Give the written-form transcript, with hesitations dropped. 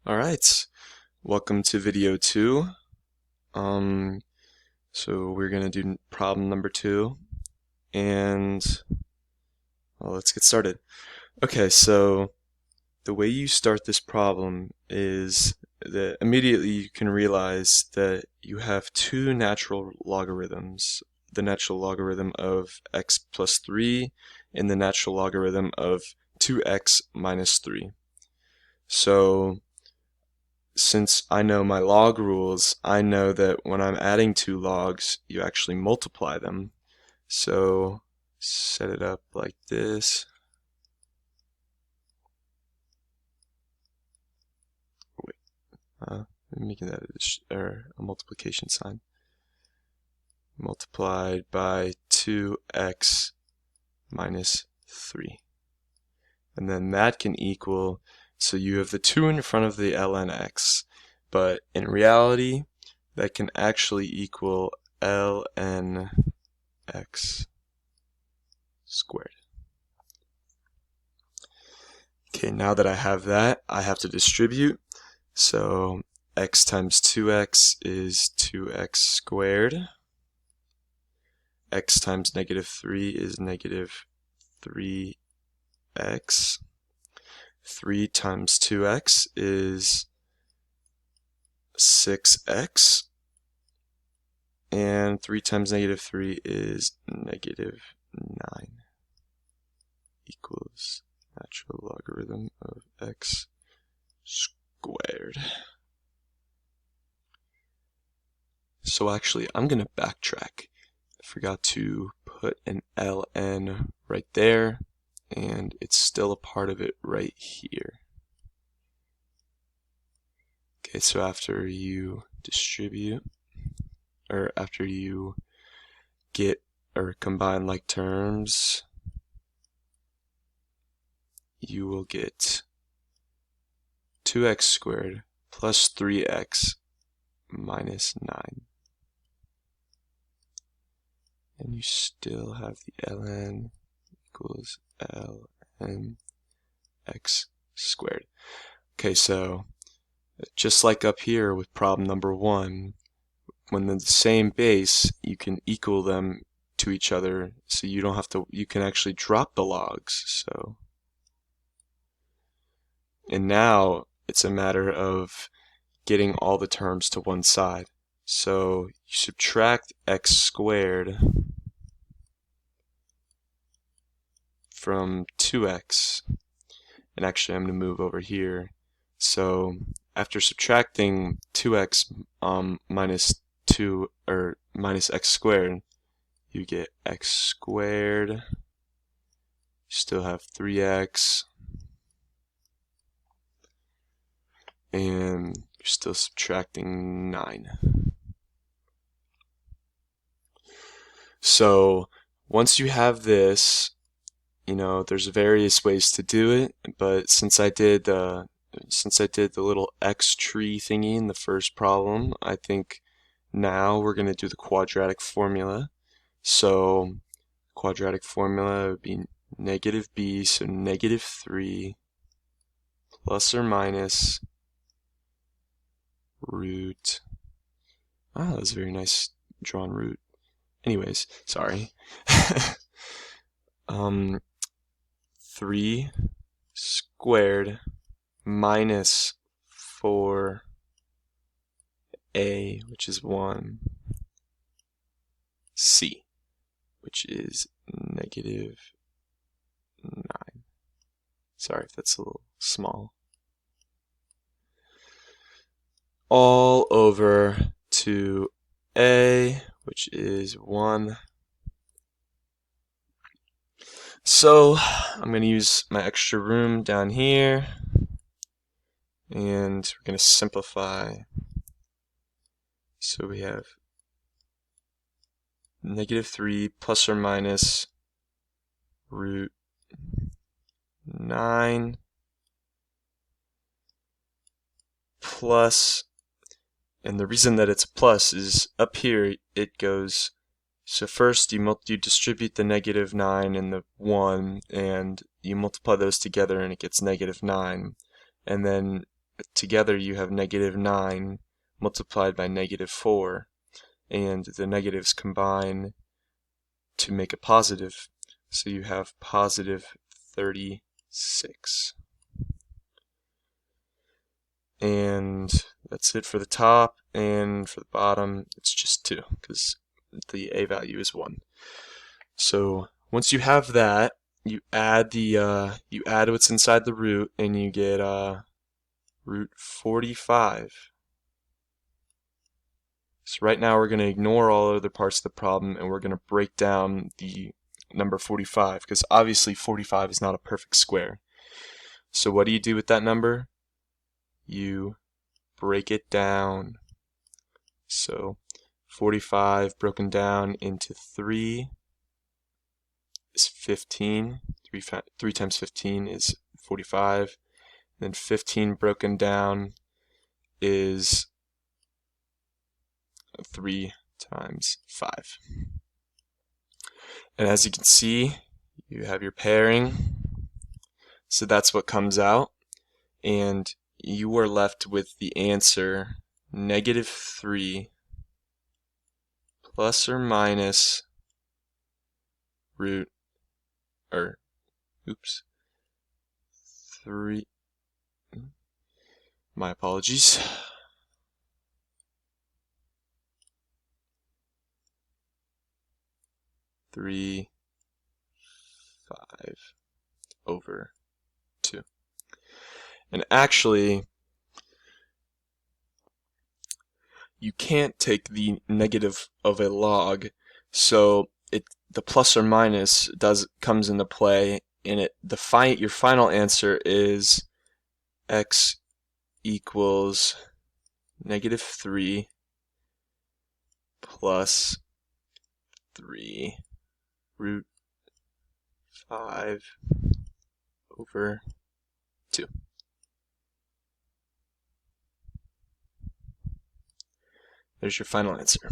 Alright, welcome to video 2. So we're going to do problem number 2, and let's get started. Okay, so the way you start this problem is that immediately you can realize that you have two natural logarithms, the natural logarithm of x plus 3 and the natural logarithm of 2x minus 3. So since I know my log rules, I know that when I'm adding two logs, you actually multiply them. So set it up like this. Wait, I'm making that a multiplication sign. Multiplied by 2x minus 3. And then that can equal, so you have the 2 in front of the ln x, but in reality, that can actually equal ln x squared. Okay, now that I have that, I have to distribute. So x times 2x is 2x squared. X times negative 3 is negative 3x. 3 times 2x is 6x. And 3 times negative 3 is negative 9 equals natural logarithm of x squared. So actually, I'm going to backtrack. I forgot to put an ln right there, and it's still a part of it right here. Okay, so after you distribute, or after you get or combine like terms, you will get 2x squared plus 3x minus 9. And you still have the ln equals ln x squared. Okay, so just like up here with problem number 1, when they're the same base, you can equal them to each other, so you don't have to, you can actually drop the logs. So, and now it's a matter of getting all the terms to one side. So you subtract x squared from 2x, and actually I'm going to move over here. So after subtracting 2x minus 2 or minus x squared, you get x squared. You still have 3x, and you're still subtracting 9. So once you have this, there's various ways to do it, but since I did the little X tree thingy in the first problem, I think now we're going to do the quadratic formula. So quadratic formula would be negative b, so negative 3 plus or minus root. That was a very nice drawn root. Anyways, sorry. 3 squared minus 4a, which is 1, c, which is negative 9. Sorry if that's a little small. All over 2a, which is 1. So I'm going to use my extra room down here, and we're going to simplify. So we have negative 3 plus or minus root 9 plus, and the reason that it's a plus is up here it goes, so first you distribute the negative 9 and the 1, and you multiply those together and it gets negative 9, and then together you have -9 multiplied by -4, and the negatives combine to make a positive, so you have positive 36. And that's it for the top, and for the bottom it's just 2 because the a value is 1. So once you have that, you add what's inside the root, and you get root 45. So right now we're going to ignore all other parts of the problem, and we're going to break down the number 45, because obviously 45 is not a perfect square. So what do you do with that number? You break it down. So 45 broken down into 3 is 15. 3 times 15 is 45. Then 15 broken down is 3 times 5. And as you can see, you have your pairing. So that's what comes out. And you are left with the answer -3 plus or minus root, or oops, 3, my apologies, (3) 5 over 2. And actually, you can't take the negative of a log, so the plus or minus comes into play, and your final answer is x equals -3 plus 3 root 5 over 2. There's your final answer.